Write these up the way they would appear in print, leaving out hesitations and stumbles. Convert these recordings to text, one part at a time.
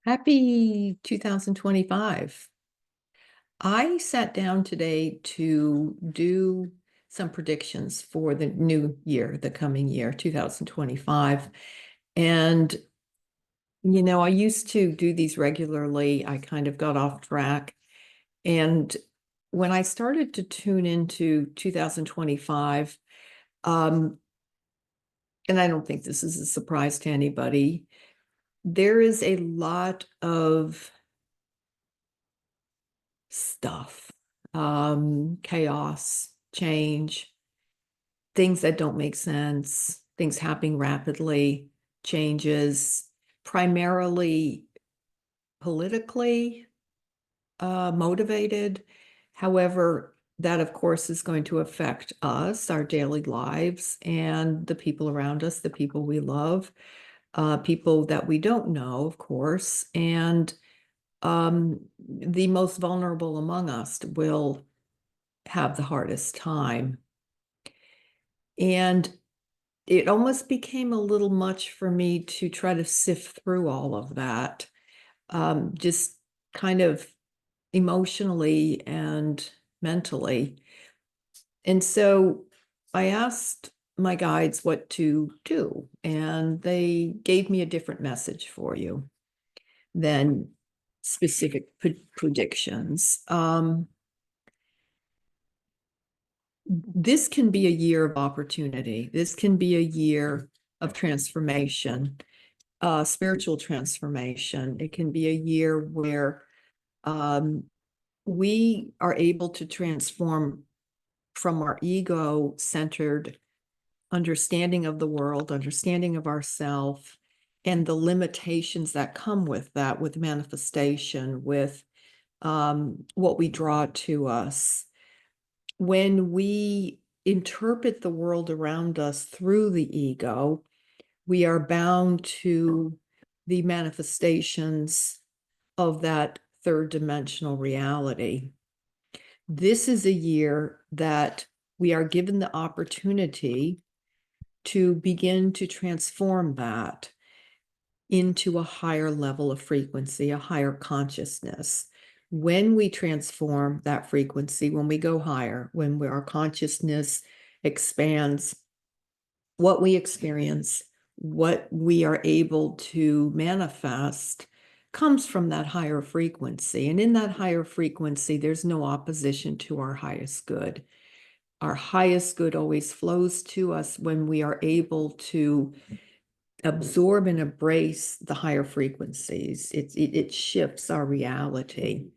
Happy 2025. I sat down today to do some predictions for the new year, the coming year, 2025. And, I used to do these regularly. I kind of got off track. And when I started to tune into 2025, um, and I don't think this is a surprise to anybody, there is a lot of stuff, chaos, change, things that don't make sense, things happening rapidly, changes, primarily politically motivated. However, that of course is going to affect us, our daily lives, and the people around us, the people we love, people that we don't know, of course, and the most vulnerable among us will have the hardest time. And it almost became a little much for me to try to sift through all of that, just kind of emotionally and mentally. And so I asked my guides what to do, and they gave me a different message for you than specific predictions. This can be a year of opportunity. This can be a year of transformation, spiritual transformation. It can be a year where we are able to transform from our ego-centered understanding of the world, understanding of ourself, and the limitations that come with that, with manifestation, with what we draw to us. When we interpret the world around us through the ego, we are bound to the manifestations of that third dimensional reality. This is a year that we are given the opportunity to begin to transform that into a higher level of frequency, a higher consciousness. When we transform that frequency, when we go higher, when our consciousness expands, what we experience, what we are able to manifest comes from that higher frequency. And in that higher frequency, there's no opposition to our highest good. Our highest good always flows to us when we are able to absorb and embrace the higher frequencies. It shifts our reality.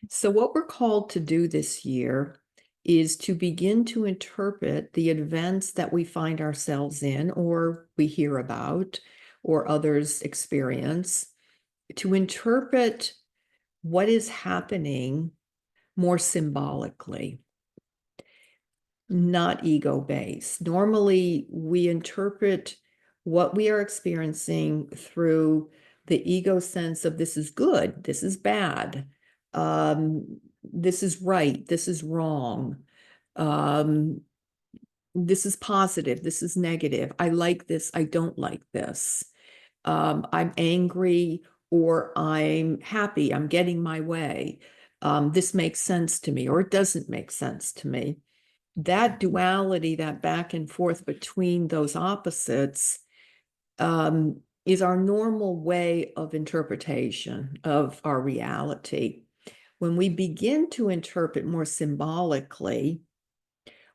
So what we're called to do this year is to begin to interpret the events that we find ourselves in, or we hear about, or others experience, to interpret what is happening more symbolically, not ego-based. Normally, we interpret what we are experiencing through the ego sense of this is good, this is bad, this is right, this is wrong, this is positive, this is negative, I like this, I don't like this, I'm angry or I'm happy, I'm getting my way, this makes sense to me or it doesn't make sense to me. That duality, that back and forth between those opposites, is our normal way of interpretation of our reality. When we begin to interpret more symbolically,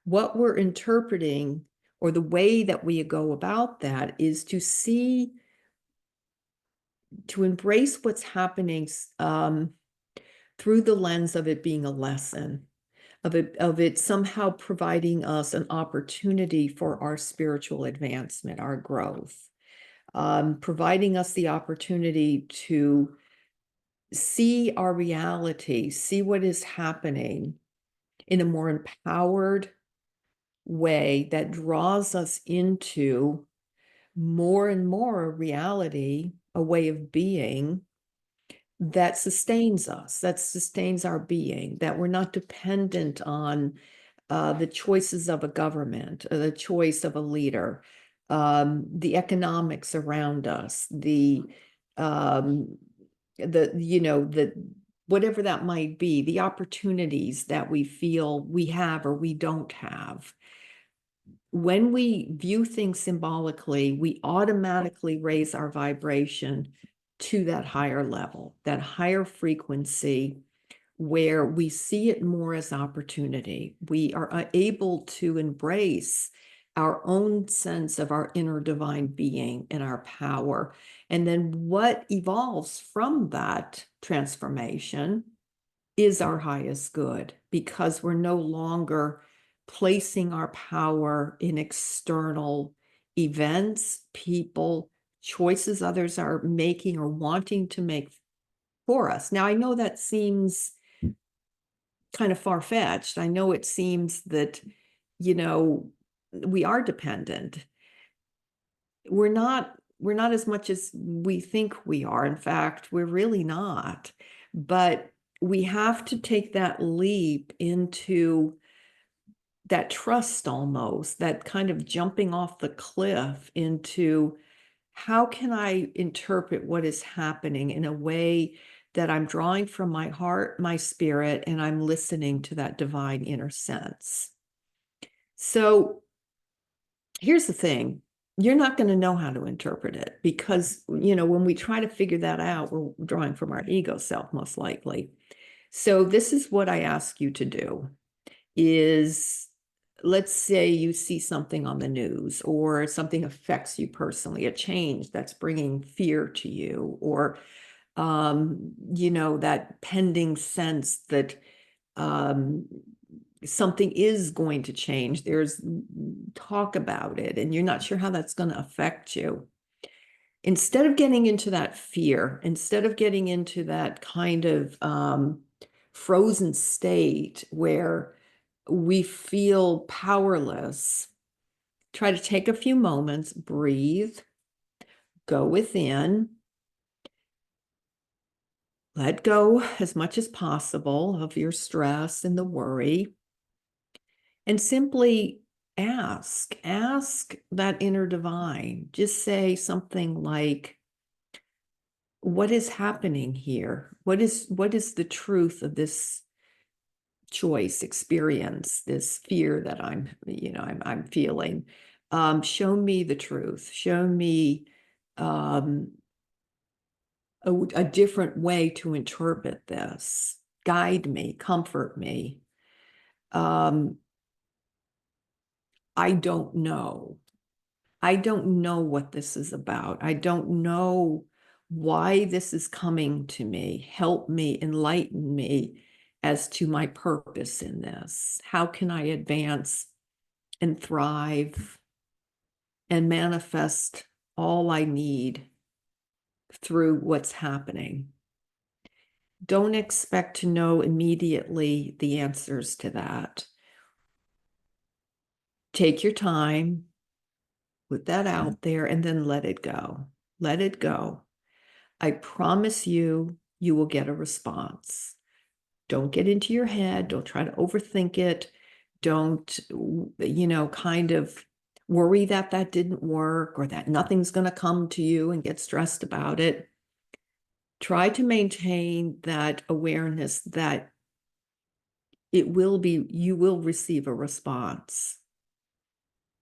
what we're interpreting, or the way that we go about that, is to see, to embrace what's happening through the lens of it being a lesson, of it somehow providing us an opportunity for our spiritual advancement, our growth, providing us the opportunity to see our reality, see what is happening in a more empowered way that draws us into more and more a reality, a way of being that sustains us, that sustains our being, that we're not dependent on the choices of a government, the choice of a leader, the economics around us, the the whatever that might be, the opportunities that we feel we have or we don't have. When we view things symbolically, we automatically raise our vibration to that higher level, that higher frequency, where we see it more as opportunity. We are able to embrace our own sense of our inner divine being and our power. And then what evolves from that transformation is our highest good, because we're no longer placing our power in external events, people, choices others are making or wanting to make for us. Now, I know that seems kind of far-fetched. I know it seems that, we are dependent. We're not as much as we think we are. In fact, we're really not. But we have to take that leap into that trust, almost, that kind of jumping off the cliff into, how can I interpret what is happening in a way that I'm drawing from my heart, my spirit, and I'm listening to that divine inner sense. So here's the thing. You're not going to know how to interpret it, because, when we try to figure that out, we're drawing from our ego self, most likely. So this is what I ask you to do is, let's say you see something on the news, or something affects you personally, a change that's bringing fear to you, or that pending sense that something is going to change. There's talk about it, and you're not sure how that's going to affect you. Instead of getting into that fear, instead of getting into that kind of frozen state where we feel powerless, try to take a few moments, breathe, go within, let go as much as possible of your stress and the worry, and simply ask that inner divine. Just say something like, what is happening here? What is the truth of this choice, experience, this fear that I'm feeling? Show me the truth. Show me a different way to interpret this. Guide me, comfort me. I don't know. I don't know what this is about. I don't know why this is coming to me. Help me, enlighten me as to my purpose in this. How can I advance and thrive and manifest all I need through what's happening? Don't expect to know immediately the answers to that. Take your time, put that out there, and then let it go. Let it go. I promise you, you will get a response. Don't get into your head. Don't try to overthink it. Don't, kind of worry that didn't work, or that nothing's going to come to you and get stressed about it. Try to maintain that awareness that you will receive a response.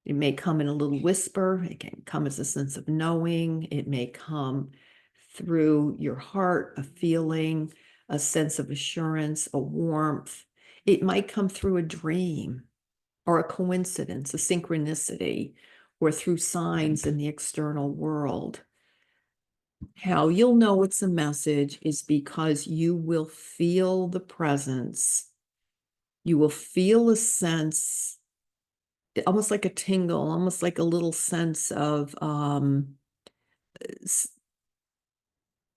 It may come in a little whisper. It can come as a sense of knowing. It may come through your heart, a feeling, a sense of assurance, a warmth. It might come through a dream or a coincidence, a synchronicity, or through signs in the external world. How you'll know it's a message is because you will feel the presence. You will feel a sense, almost like a tingle, almost like a little sense of,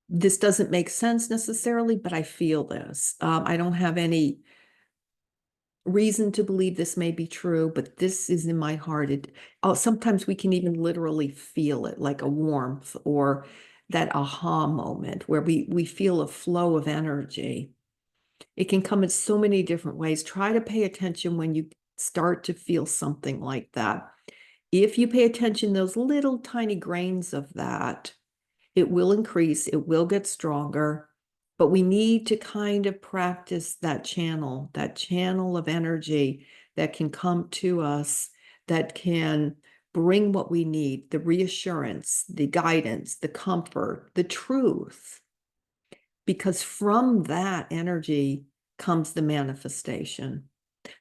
this doesn't make sense necessarily, but I feel this. I don't have any reason to believe this may be true, but this is in my heart. Sometimes we can even literally feel it, like a warmth or that aha moment where we feel a flow of energy. It can come in so many different ways. Try to pay attention when you start to feel something like that. If you pay attention, those little tiny grains of that, it will increase, it will get stronger, But we need to kind of practice that channel of energy that can come to us, that can bring what we need, the reassurance, the guidance, the comfort, the truth. Because from that energy comes the manifestation.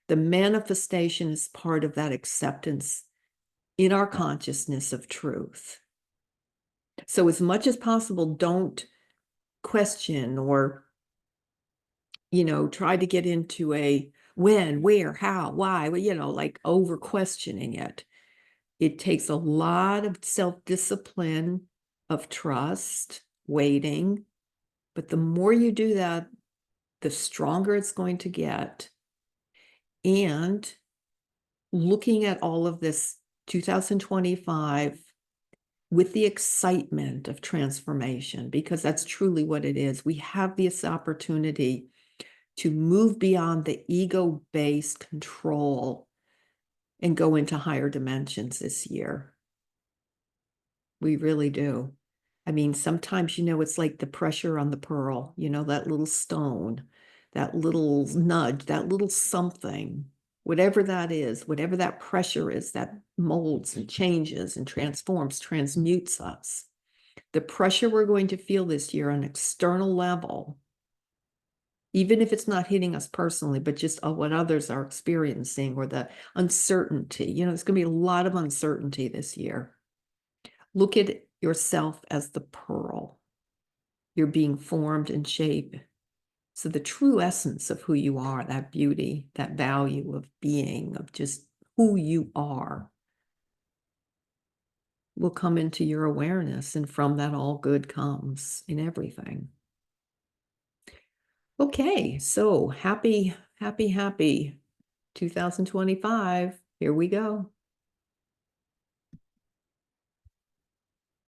The manifestation is part of that acceptance in our consciousness of truth. So as much as possible, don't question or, try to get into a when, where, how, why, like over questioning it. It takes a lot of self-discipline, of trust, waiting. But the more you do that, the stronger it's going to get. And looking at all of this 2025 with the excitement of transformation, because that's truly what it is. We have this opportunity to move beyond the ego-based control and go into higher dimensions this year. We really do. I mean, sometimes, it's like the pressure on the pearl, that little stone, that little nudge, that little something, whatever that is, whatever that pressure is that molds and changes and transforms, transmutes us. The pressure we're going to feel this year on an external level, even if it's not hitting us personally, but just what others are experiencing, or the uncertainty, there's going to be a lot of uncertainty this year. Look at yourself as the pearl. You're being formed and shaped. So the true essence of who you are, that beauty, that value of being, of just who you are, will come into your awareness. And from that, all good comes in everything. Okay, so happy 2025. Here we go.